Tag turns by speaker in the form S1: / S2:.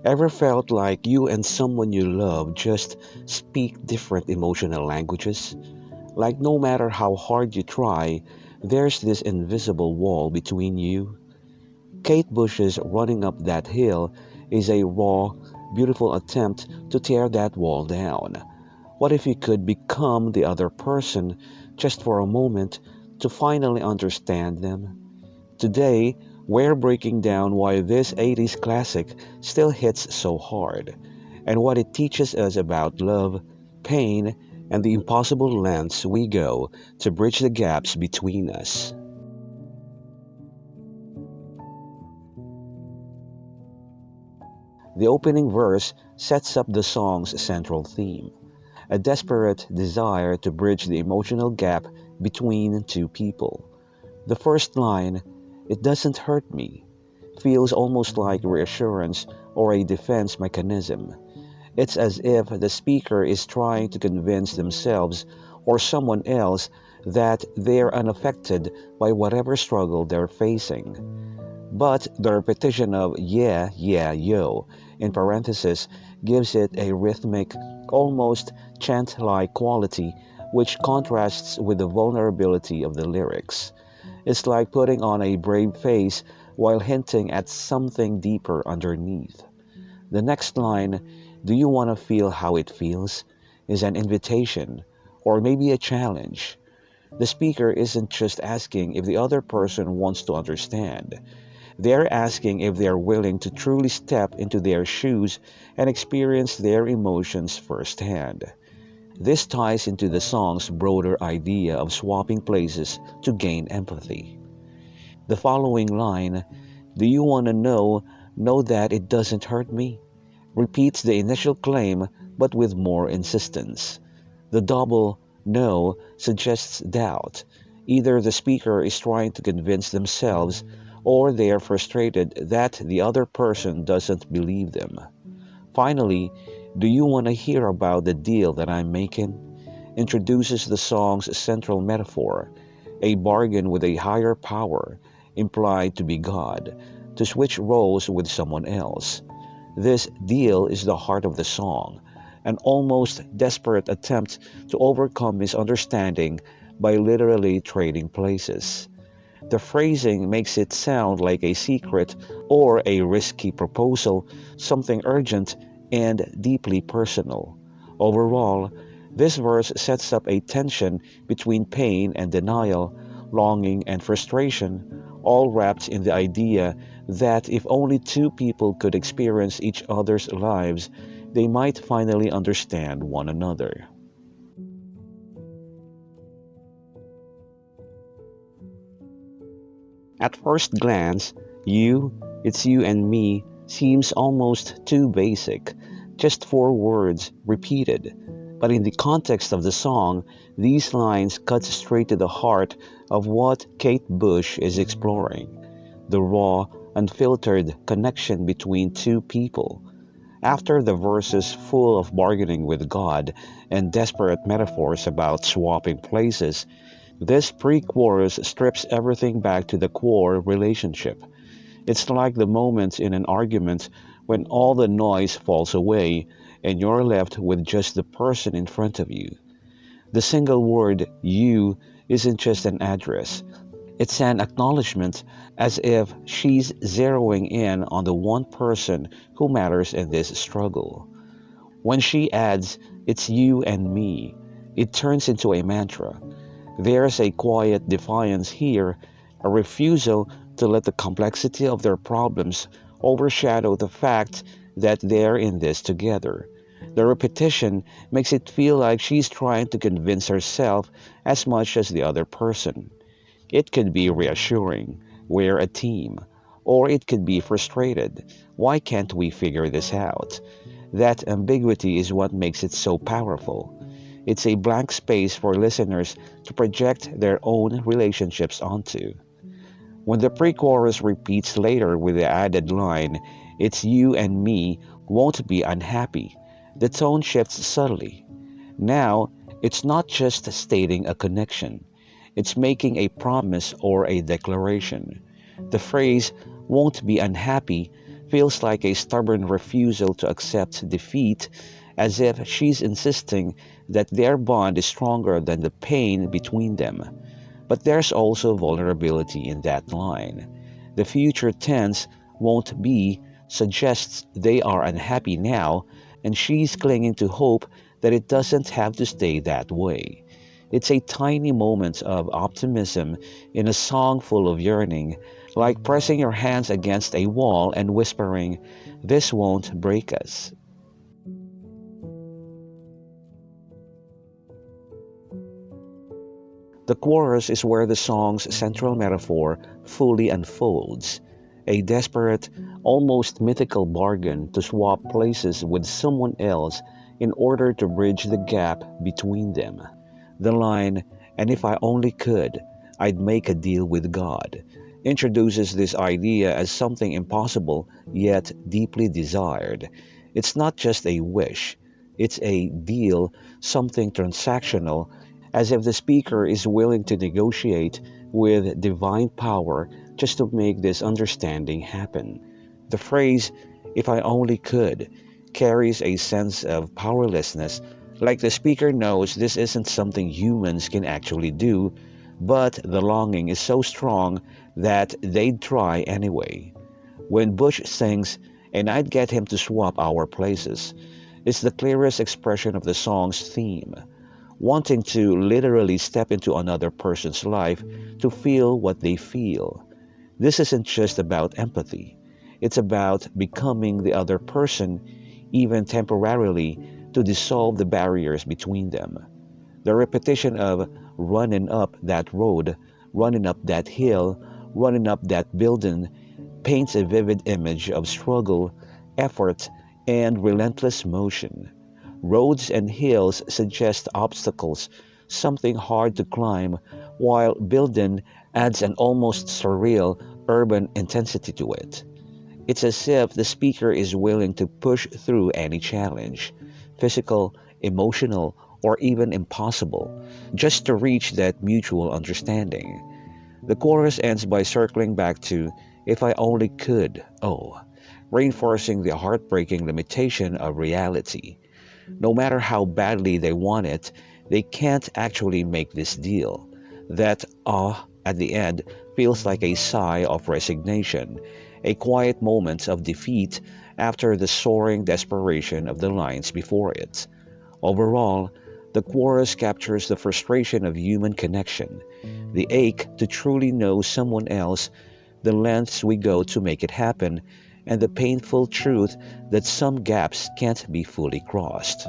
S1: Ever felt like you and someone you love just speak different emotional languages? Like no matter how hard you try, there's this invisible wall between you? Kate Bush's Running Up That Hill is a raw, beautiful attempt to tear that wall down. What if you could become the other person just for a moment to finally understand them? Today, we're breaking down why this 80s classic still hits so hard, and what it teaches us about love, pain, and the impossible lengths we go to bridge the gaps between us. The opening verse sets up the song's central theme, a desperate desire to bridge the emotional gap between two people. The first line, "It doesn't hurt me," feels almost like reassurance or a defense mechanism. It's as if the speaker is trying to convince themselves or someone else that they're unaffected by whatever struggle they're facing. But the repetition of "yeah, yeah, yo" in parentheses gives it a rhythmic, almost chant-like quality which contrasts with the vulnerability of the lyrics. It's like putting on a brave face while hinting at something deeper underneath. The next line, "Do you want to feel how it feels?" is an invitation, or maybe a challenge. The speaker isn't just asking if the other person wants to understand. They're asking if they're willing to truly step into their shoes and experience their emotions firsthand. This ties into the song's broader idea of swapping places to gain empathy. The following line, "Do you want to know that it doesn't hurt me?" repeats the initial claim but with more insistence. The double "no" suggests doubt. Either the speaker is trying to convince themselves or they are frustrated that the other person doesn't believe them. Finally, "Do you want to hear about the deal that I'm making?" introduces the song's central metaphor, a bargain with a higher power, implied to be God, to switch roles with someone else. This deal is the heart of the song, an almost desperate attempt to overcome misunderstanding by literally trading places. The phrasing makes it sound like a secret or a risky proposal, something urgent and deeply personal. Overall, this verse sets up a tension between pain and denial, longing and frustration, all wrapped in the idea that if only two people could experience each other's lives, they might finally understand one another. At first glance, you, it's you and me seems almost too basic, just four words repeated. But in the context of the song, these lines cut straight to the heart of what Kate Bush is exploring, the raw, unfiltered connection between two people. After the verses full of bargaining with God and desperate metaphors about swapping places, this pre-chorus strips everything back to the core relationship. It's like the moment in an argument when all the noise falls away and you're left with just the person in front of you. The single word "you" isn't just an address, it's an acknowledgement, as if she's zeroing in on the one person who matters in this struggle. When she adds, "It's you and me," it turns into a mantra. There's a quiet defiance here, a refusal to let the complexity of their problems overshadow the fact that they're in this together. The repetition makes it feel like she's trying to convince herself as much as the other person. It could be reassuring, we're a team, or it could be frustrated. Why can't we figure this out? That ambiguity is what makes it so powerful. It's a blank space for listeners to project their own relationships onto. When the pre chorus repeats later with the added line, "It's you and me won't be unhappy," the tone shifts subtly. Now, it's not just stating a connection, it's making a promise or a declaration. The phrase "won't be unhappy" feels like a stubborn refusal to accept defeat, as if she's insisting that their bond is stronger than the pain between them. But there's also vulnerability in that line. The future tense won't be suggests they are unhappy now, and she's clinging to hope that it doesn't have to stay that way. It's a tiny moment of optimism in a song full of yearning, like pressing your hands against a wall and whispering, "This won't break us." The chorus is where the song's central metaphor fully unfolds, a desperate, almost mythical bargain to swap places with someone else in order to bridge the gap between them. The line, "and if I only could, I'd make a deal with God," introduces this idea as something impossible yet deeply desired. It's not just a wish, it's a deal, something transactional, as if the speaker is willing to negotiate with divine power just to make this understanding happen. The phrase, "if I only could," carries a sense of powerlessness, like the speaker knows this isn't something humans can actually do, but the longing is so strong that they'd try anyway. When Bush sings, "and I'd get him to swap our places," it's the clearest expression of the song's theme, wanting to literally step into another person's life to feel what they feel. This isn't just about empathy, it's about becoming the other person, even temporarily, to dissolve the barriers between them. The repetition of "running up that road, running up that hill, running up that building" paints a vivid image of struggle, effort, and relentless motion. Roads and hills suggest obstacles, something hard to climb, while building adds an almost surreal urban intensity to it. It's as if the speaker is willing to push through any challenge, physical, emotional, or even impossible, just to reach that mutual understanding. The chorus ends by circling back to "if I only could, oh," reinforcing the heartbreaking limitation of reality. No matter how badly they want it, they can't actually make this deal. That "ah" at the end feels like a sigh of resignation, a quiet moment of defeat after the soaring desperation of the lines before it. Overall, the chorus captures the frustration of human connection, the ache to truly know someone else, the lengths we go to make it happen, and the painful truth that some gaps can't be fully crossed.